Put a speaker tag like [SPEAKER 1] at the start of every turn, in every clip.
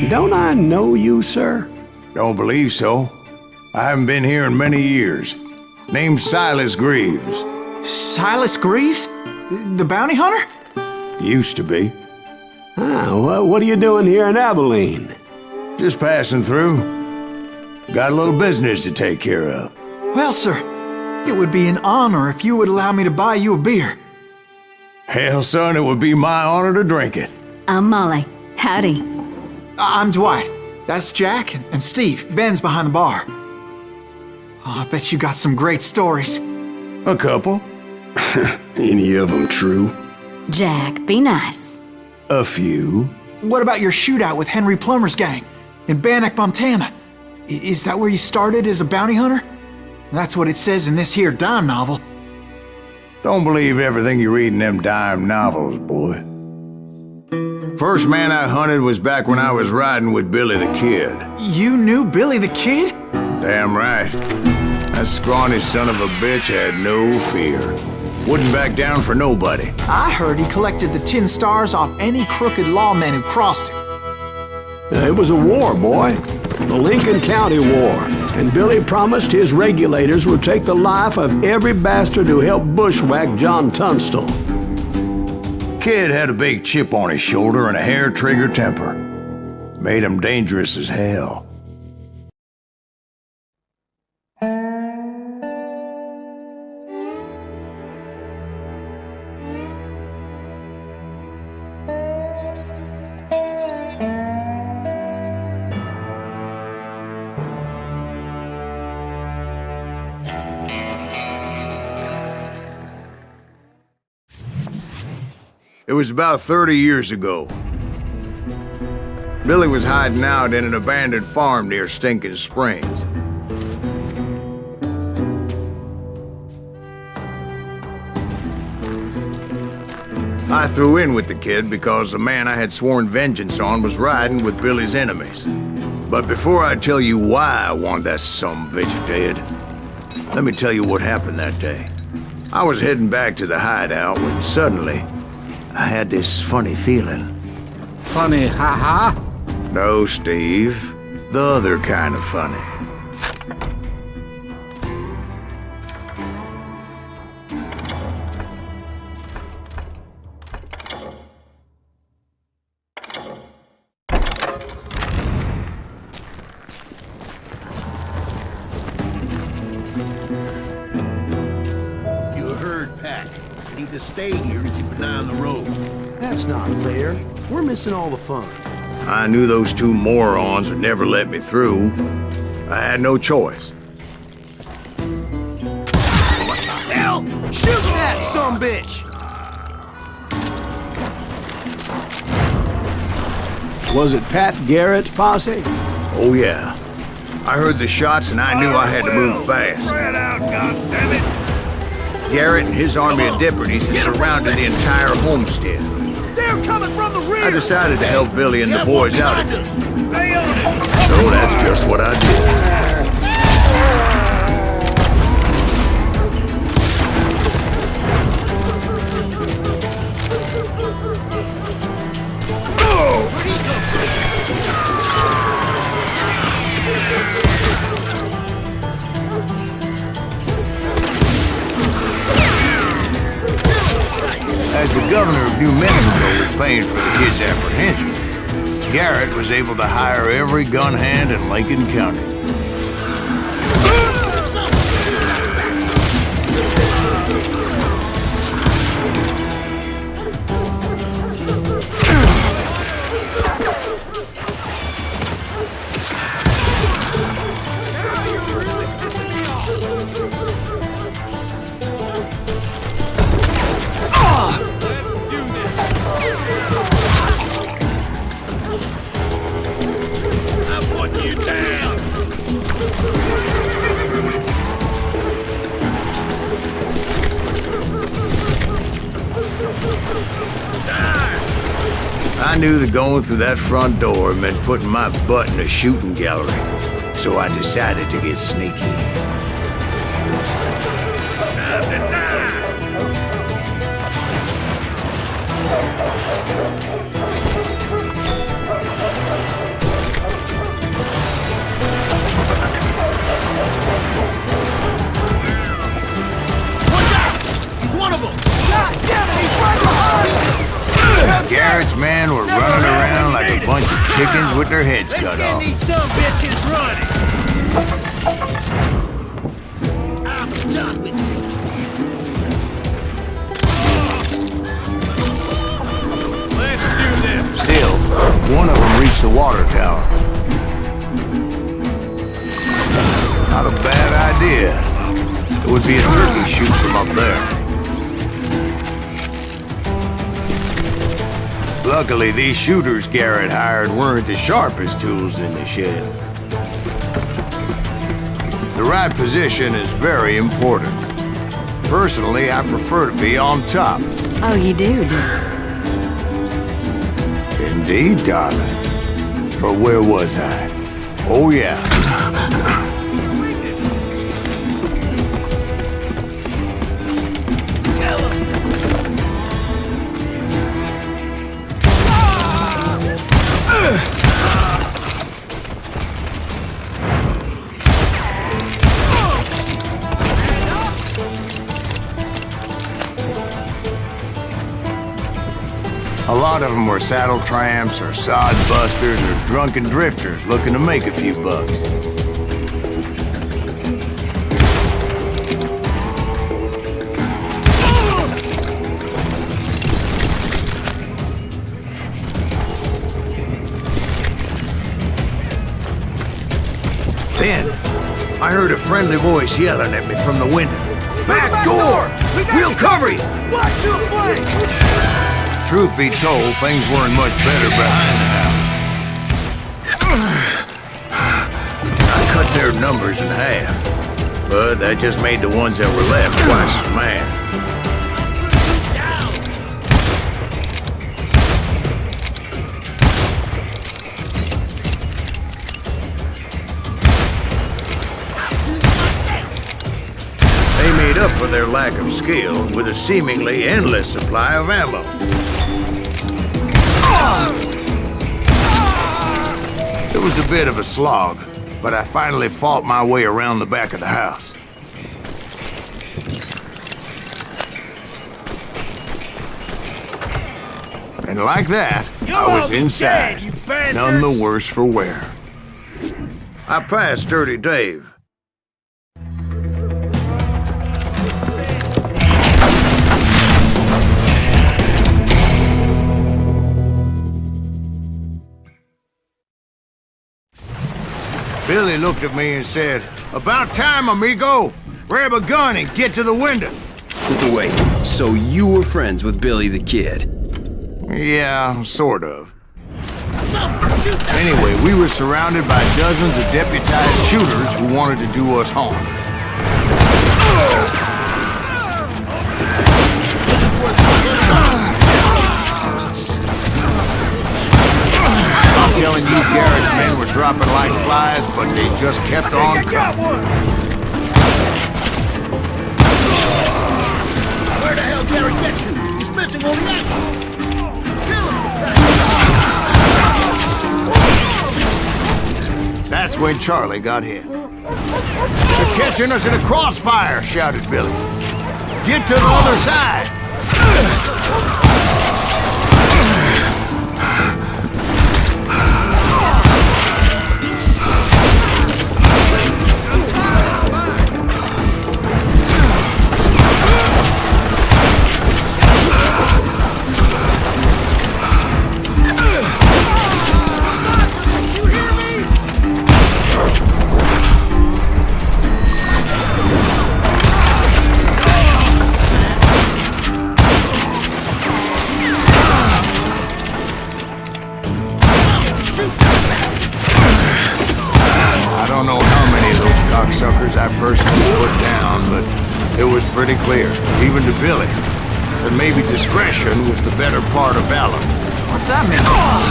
[SPEAKER 1] Don't I know you, sir?
[SPEAKER 2] Don't believe so. I haven't been here in many years. Name's Silas Greaves.
[SPEAKER 3] Silas Greaves? The bounty hunter?
[SPEAKER 2] Used to be.
[SPEAKER 1] Well, what are you doing here in Abilene?
[SPEAKER 2] Just passing through. Got a little business to take care of.
[SPEAKER 3] Well, sir, it would be an honor if you would allow me to buy you a beer.
[SPEAKER 2] Hell, son, it would be my honor to drink it.
[SPEAKER 4] I'm Molly. Howdy.
[SPEAKER 3] I'm Dwight. That's Jack and Steve. Ben's behind the bar. Oh, I bet you got some great stories.
[SPEAKER 2] A couple.
[SPEAKER 1] Any of them true?
[SPEAKER 4] Jack, be nice.
[SPEAKER 2] A few.
[SPEAKER 3] What about your shootout with Henry Plummer's gang in Bannock, Montana? Is that where you started as a bounty hunter? That's what it says in this here dime novel.
[SPEAKER 2] Don't believe everything you read in them dime novels, boy. First man I hunted was back when I was riding with Billy the Kid.
[SPEAKER 3] You knew Billy the Kid?
[SPEAKER 2] Damn right. That scrawny son of a bitch had no fear. Wouldn't back down for nobody.
[SPEAKER 3] I heard he collected the 10 stars off any crooked lawman who crossed him.
[SPEAKER 1] It was a war, boy. The Lincoln County War. And Billy promised his regulators would take the life of every bastard who helped bushwhack John Tunstall.
[SPEAKER 2] Kid had a big chip on his shoulder and a hair-trigger temper. Made him dangerous as hell. It was about 30 years ago. Billy was hiding out in an abandoned farm near Stinking Springs. I threw in with the kid because the man I had sworn vengeance on was riding with Billy's enemies. But before I tell you why I want that sumbitch dead, let me tell you what happened that day. I was heading back to the hideout when suddenly I had this funny feeling.
[SPEAKER 5] Funny, ha-ha?
[SPEAKER 2] No, Steve. The other kind of funny.
[SPEAKER 6] You heard, Pat. I need to stay here to keep an eye on the road.
[SPEAKER 7] That's not fair. We're missing all the fun.
[SPEAKER 2] I knew those two morons would never let me through. I had no choice.
[SPEAKER 6] What the hell? Shoot that sumbitch!
[SPEAKER 1] Was it Pat Garrett's posse?
[SPEAKER 2] Oh, yeah. I heard the shots and I knew I had to move fast.
[SPEAKER 6] Spread out, goddammit!
[SPEAKER 2] Garrett and his army of deputies had surrounded the entire homestead.
[SPEAKER 6] They're coming from the rear!
[SPEAKER 2] I decided to help Billy and the boys out of it.
[SPEAKER 6] Stay on it!
[SPEAKER 2] So that's just what I did. As the governor of New Mexico was paying for the kid's apprehension, Garrett was able to hire every gun hand in Lincoln County. I knew that going through that front door meant putting my butt in a shooting gallery, so I decided to get sneaky. Time to die! Garrett's men were running around like a bunch of chickens with their heads cut off.
[SPEAKER 6] These some bitches running. I'm done with you. Let's do this.
[SPEAKER 2] Still, one of them reached the water tower. Not a bad idea. It would be a turkey shoot from up there. Luckily, these shooters Garrett hired weren't the sharpest tools in the shed. The right position is very important. Personally, I prefer to be on top.
[SPEAKER 4] Oh, you do?
[SPEAKER 2] Indeed, darling. But where was I? Oh, yeah. A lot of them were saddle tramps or sod busters or drunken drifters looking to make a few bucks. Then, I heard a friendly voice yelling at me from the window. Back door! We'll cover you!
[SPEAKER 6] Watch your flank!
[SPEAKER 2] Truth be told, things weren't much better behind the house. I cut their numbers in half, but that just made the ones that were left twice as mad. They made up for their lack of skill with a seemingly endless supply of ammo. It was a bit of a slog, but I finally fought my way around the back of the house. And like that, I was inside, none the worse for wear. I passed Dirty Dave. Billy looked at me and said, "About time, amigo! Grab a gun and get to the window."
[SPEAKER 7] Wait, so you were friends with Billy the Kid?
[SPEAKER 2] Yeah, sort of. Anyway, we were surrounded by dozens of deputized shooters who wanted to do us harm. I'm telling you, Garrett's men were dropping like flies, but they just kept on coming.
[SPEAKER 6] Where the hell Garrett get to? He's missing all the action.
[SPEAKER 2] That's when Charlie got hit. "They're catching us in a crossfire," shouted Billy. "Get to the other side!" Suckers I personally put down, but it was pretty clear, even to Billy, that maybe discretion was the better part of valor.
[SPEAKER 3] What's that mean?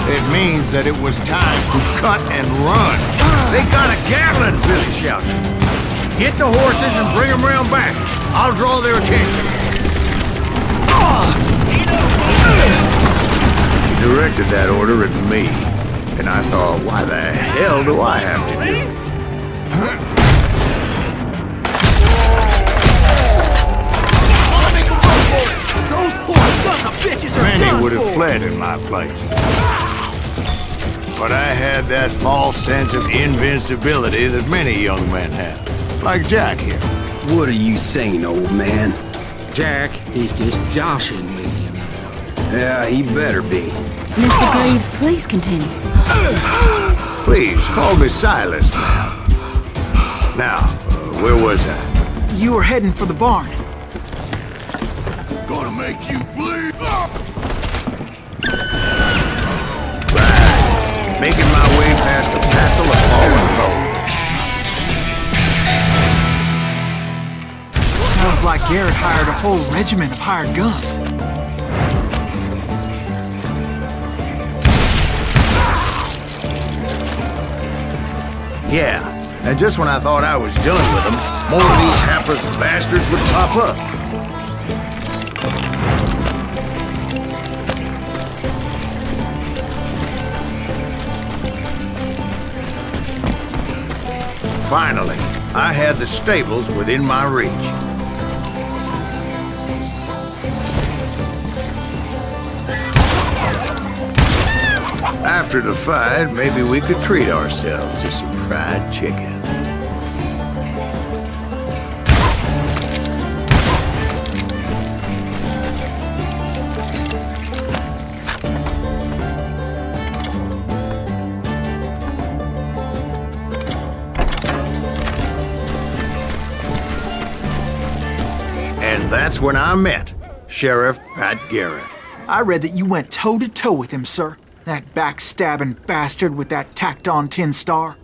[SPEAKER 2] It means that it was time to cut and run. "They got a Gatling!" Billy shouted. "Get the horses and bring them round back. I'll draw their attention." He directed that order at me, and I thought, why the hell do I have to do it?
[SPEAKER 6] Those
[SPEAKER 3] The bitches are
[SPEAKER 2] Many
[SPEAKER 3] done
[SPEAKER 2] would have
[SPEAKER 3] for.
[SPEAKER 2] fled in my place. But I had that false sense of invincibility that many young men have. Like Jack here.
[SPEAKER 7] What are you saying, old man?
[SPEAKER 5] Jack, he's just joshing with you now.
[SPEAKER 7] Yeah, he better be.
[SPEAKER 4] Mr. Greaves, please continue.
[SPEAKER 2] Please, call me Silas now. Now, where was I?
[SPEAKER 3] You were heading for the barn.
[SPEAKER 6] Gonna make you bleed.
[SPEAKER 2] Right. Making my way past a passel of fallen foes.
[SPEAKER 3] Sounds like Garrett hired a whole regiment of hired guns.
[SPEAKER 2] Yeah, and just when I thought I was done with them, more of these hapless bastards would pop up. Finally, I had the stables within my reach. After the fight, maybe we could treat ourselves to some fried chicken. And that's when I met Sheriff Pat Garrett.
[SPEAKER 3] I read that you went toe-to-toe with him, sir. That backstabbing bastard with that tacked-on tin star.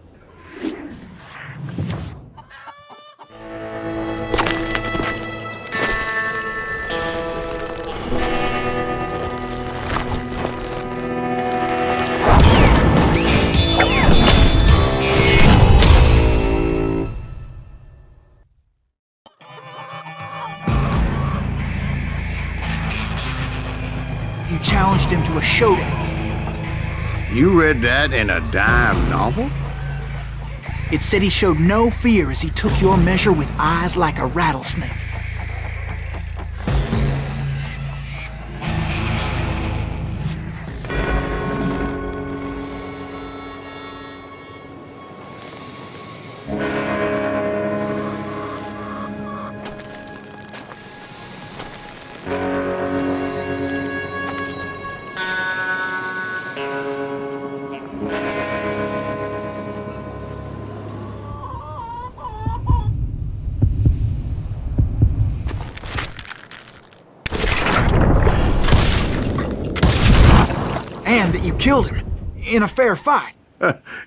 [SPEAKER 3] You challenged him to a showdown.
[SPEAKER 2] You read that in a dime novel?
[SPEAKER 3] It said he showed no fear as he took your measure with eyes like a rattlesnake. And that you killed him in a fair fight.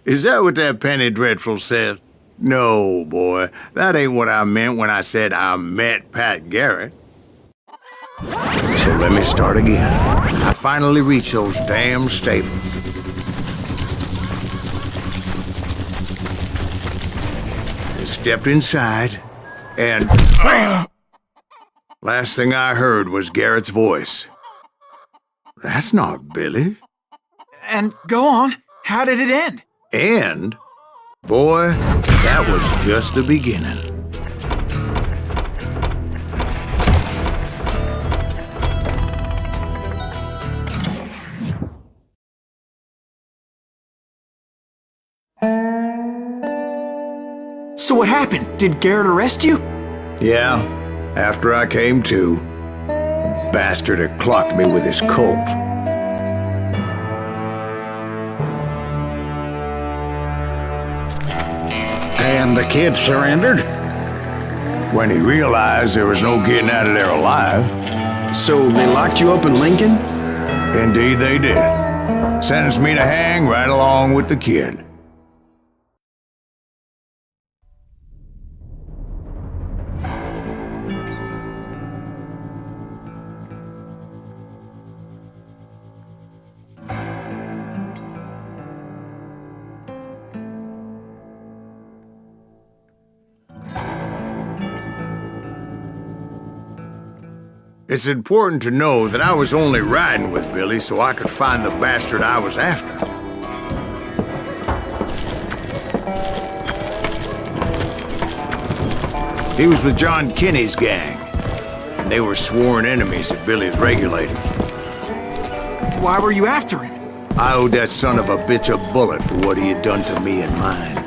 [SPEAKER 2] Is that what that Penny Dreadful said? No, boy. That ain't what I meant when I said I met Pat Garrett. So let me start again. I finally reached those damn stables. I stepped inside, and last thing I heard was Garrett's voice. That's not Billy.
[SPEAKER 3] And go on, how did it end?
[SPEAKER 2] And, boy, that was just the beginning.
[SPEAKER 3] So what happened? Did Garrett arrest you?
[SPEAKER 2] Yeah, after I came to, the bastard had clocked me with his Colt.
[SPEAKER 5] And the kid surrendered?
[SPEAKER 2] When he realized there was no getting out of there alive.
[SPEAKER 7] So they locked you up in Lincoln?
[SPEAKER 2] Indeed they did. Sentenced me to hang right along with the kid. It's important to know that I was only riding with Billy so I could find the bastard I was after. He was with John Kinney's gang, and they were sworn enemies of Billy's regulators.
[SPEAKER 3] Why were you after him?
[SPEAKER 2] I owed that son of a bitch a bullet for what he had done to me and mine.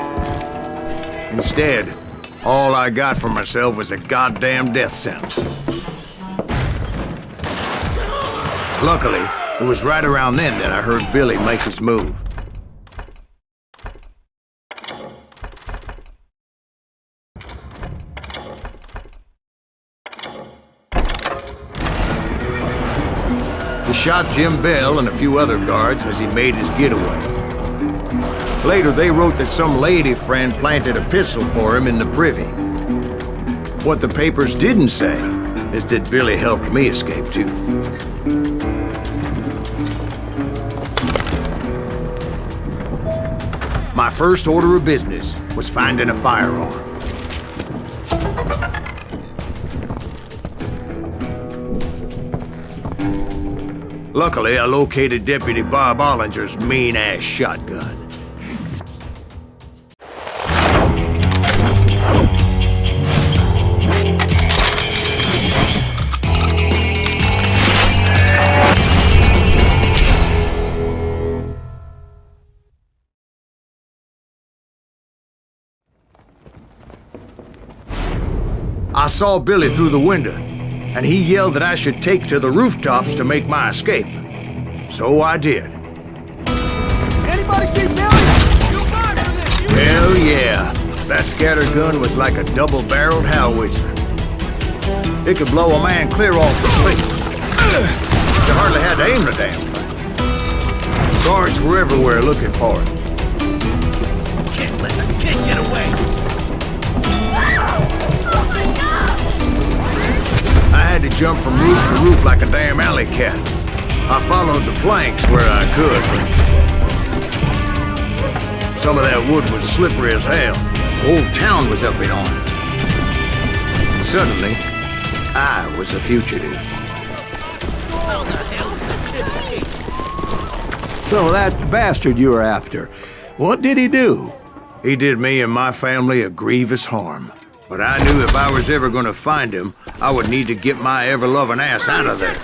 [SPEAKER 2] Instead, all I got for myself was a goddamn death sentence. Luckily, it was right around then that I heard Billy make his move. He shot Jim Bell and a few other guards as he made his getaway. Later, they wrote that some lady friend planted a pistol for him in the privy. What the papers didn't say is that Billy helped me escape, too. My first order of business was finding a firearm. Luckily, I located Deputy Bob Ollinger's mean-ass shotgun. I saw Billy through the window, and he yelled that I should take to the rooftops to make my escape. So I did.
[SPEAKER 6] Anybody see Billy?
[SPEAKER 2] Hell yeah. That scattergun was like a double-barreled howitzer. It could blow a man clear off the face. You hardly had to aim the damn thing. Guards were everywhere looking for it.
[SPEAKER 6] Can't let the kid get away.
[SPEAKER 2] I had to jump from roof to roof like a damn alley cat. I followed the planks where I could, but some of that wood was slippery as hell. The whole town was up in arms. And suddenly, I was a fugitive.
[SPEAKER 6] How the hell did the kid escape?
[SPEAKER 1] So that bastard you were after, what did he do?
[SPEAKER 2] He did me and my family a grievous harm. But I knew if I was ever gonna find him, I would need to get my ever-loving ass out of there.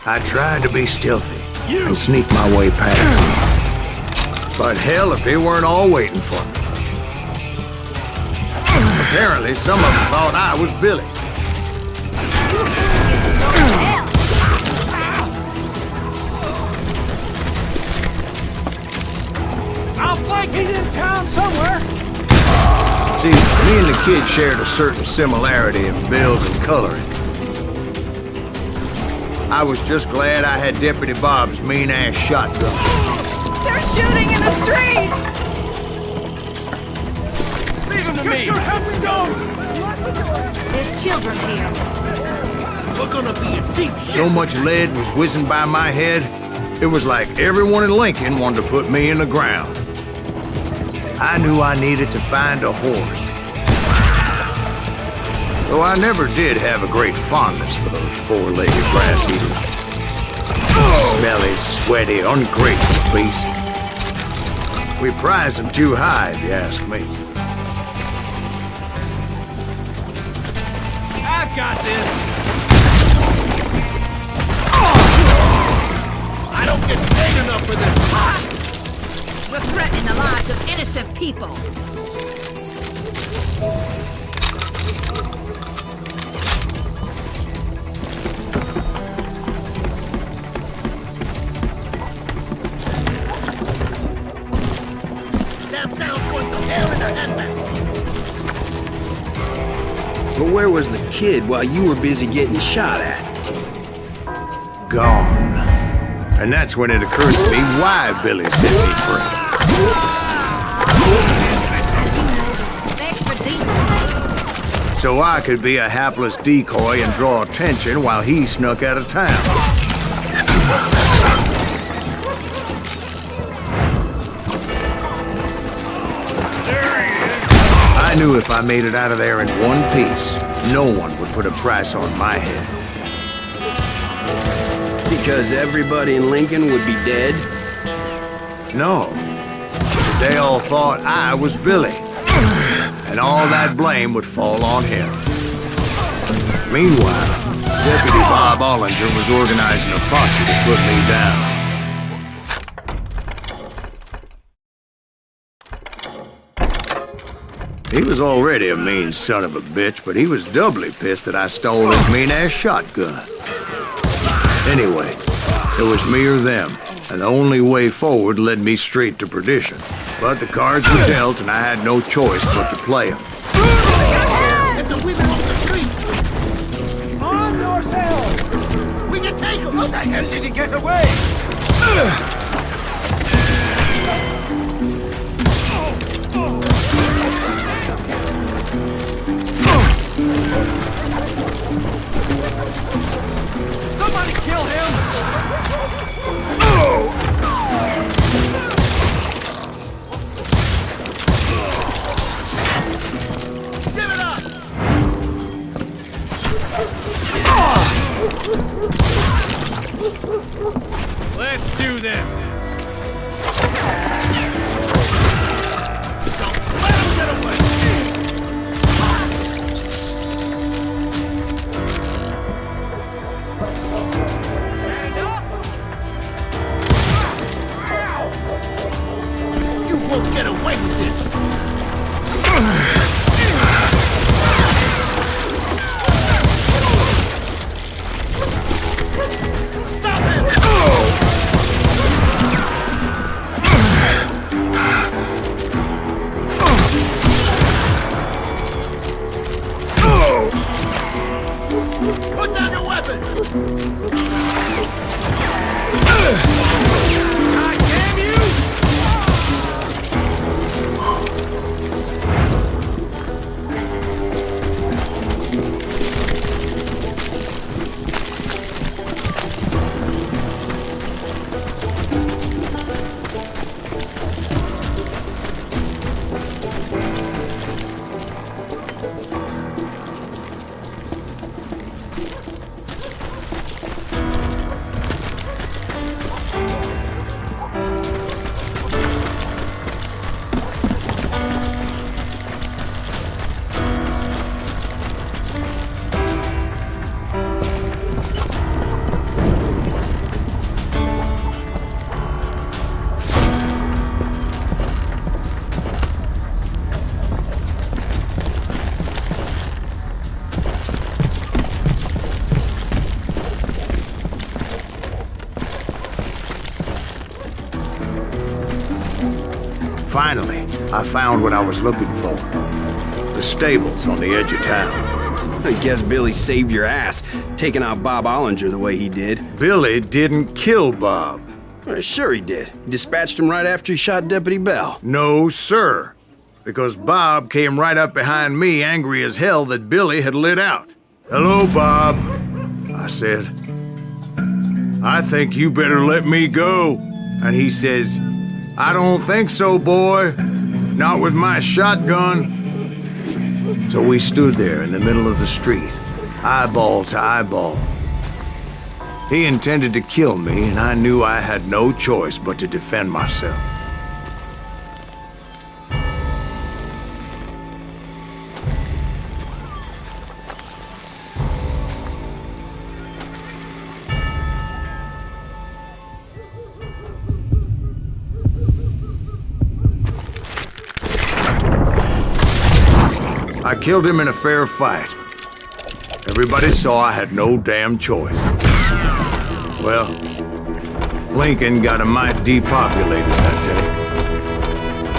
[SPEAKER 2] I tried to be stealthy and sneak my way past him. But hell, if they weren't all waiting for me. Apparently, some of them thought I was Billy.
[SPEAKER 6] I'll flank. He's in town somewhere.
[SPEAKER 2] See, me and the kid shared a certain similarity in build and coloring. I was just glad I had Deputy Bob's mean-ass shotgun.
[SPEAKER 8] They're shooting in the street!
[SPEAKER 6] Leave him to me. Get your headstone.
[SPEAKER 8] There's children here.
[SPEAKER 6] We're gonna be in deep shit.
[SPEAKER 2] So much lead was whizzing by my head, it was like everyone in Lincoln wanted to put me in the ground. I knew I needed to find a horse. Though I never did have a great fondness for those four-legged grass eaters. Smelly, sweaty, ungrateful beasts. We prize them too high, if you ask me.
[SPEAKER 6] I've got this. I don't get paid enough for this.
[SPEAKER 8] We're threatening the lives of innocent people.
[SPEAKER 7] But where was the kid while you were busy getting shot at?
[SPEAKER 2] Gone. And that's when it occurred to me why Billy set me free.
[SPEAKER 8] Respect for decency?
[SPEAKER 2] So I could be a hapless decoy and draw attention while he snuck out of town. I knew if I made it out of there in one piece, no one would put a price on my head.
[SPEAKER 7] Because everybody in Lincoln would be dead?
[SPEAKER 2] No, because they all thought I was Billy, and all that blame would fall on him. Meanwhile, Deputy Bob Ollinger was organizing a posse to put me down. He was already a mean son of a bitch, but he was doubly pissed that I stole his mean-ass shotgun. Anyway, it was me or them, and the only way forward led me straight to perdition. But the cards were dealt, and I had no choice but to play them.
[SPEAKER 6] Get the women off the street! Arm yourselves! We can take them! How the hell did he get away? Somebody kill him! Give it up! Let's do this! Don't let him get away! Stand up! You won't get away with this! Stop him! Put down your weapon! God damn you!
[SPEAKER 2] Finally, I found what I was looking for. The stables on the edge of town.
[SPEAKER 7] I guess Billy saved your ass, taking out Bob Ollinger the way he did.
[SPEAKER 2] Billy didn't kill Bob.
[SPEAKER 7] Well, sure he did. He dispatched him right after he shot Deputy Bell.
[SPEAKER 2] No, sir. Because Bob came right up behind me, angry as hell that Billy had lit out. "Hello, Bob," I said. "I think you better let me go." And he says, "I don't think so, boy. Not with my shotgun." So we stood there in the middle of the street, eyeball to eyeball. He intended to kill me, and I knew I had no choice but to defend myself. I killed him in a fair fight. Everybody saw I had no damn choice. Well, Lincoln got a mite depopulated that day.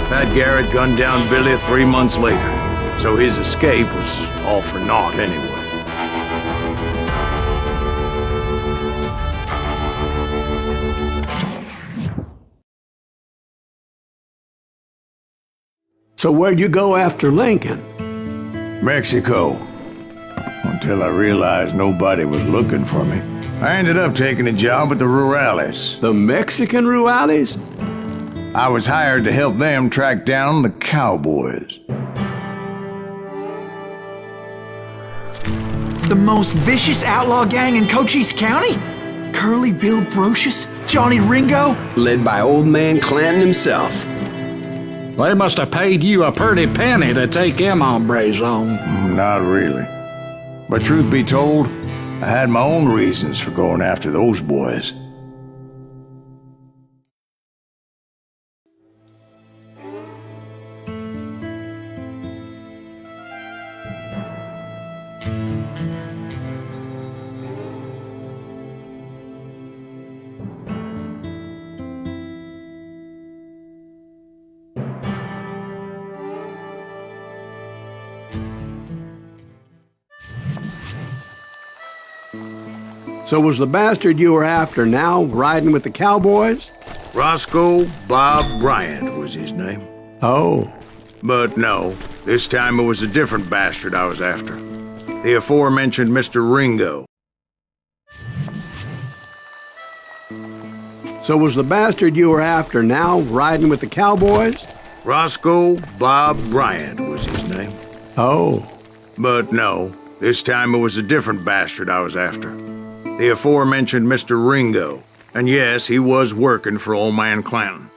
[SPEAKER 2] Pat Garrett gunned down Billy 3 months later, so his escape was all for naught anyway.
[SPEAKER 1] So where'd you go after Lincoln?
[SPEAKER 2] Mexico. Until I realized nobody was looking for me. I ended up taking a job at the Rurales.
[SPEAKER 1] The Mexican Rurales?
[SPEAKER 2] I was hired to help them track down the cowboys.
[SPEAKER 3] The most vicious outlaw gang in Cochise County? Curly Bill Brocious? Johnny Ringo?
[SPEAKER 7] Led by old man Clanton himself.
[SPEAKER 5] They must have paid you a pretty penny to take them hombres on.
[SPEAKER 2] Not really. But truth be told, I had my own reasons for going after those boys.
[SPEAKER 1] So was the bastard you were after now riding with the cowboys?
[SPEAKER 2] Roscoe Bob Bryant was his name.
[SPEAKER 1] Oh.
[SPEAKER 2] But no, this time it was a different bastard I was after. The aforementioned Mr. Ringo.
[SPEAKER 1] So was the bastard you were after now riding with the cowboys?
[SPEAKER 2] Roscoe Bob Bryant was his name.
[SPEAKER 1] Oh.
[SPEAKER 2] But no, this time it was a different bastard I was after. The aforementioned Mr. Ringo. And yes, he was working for old man Clanton.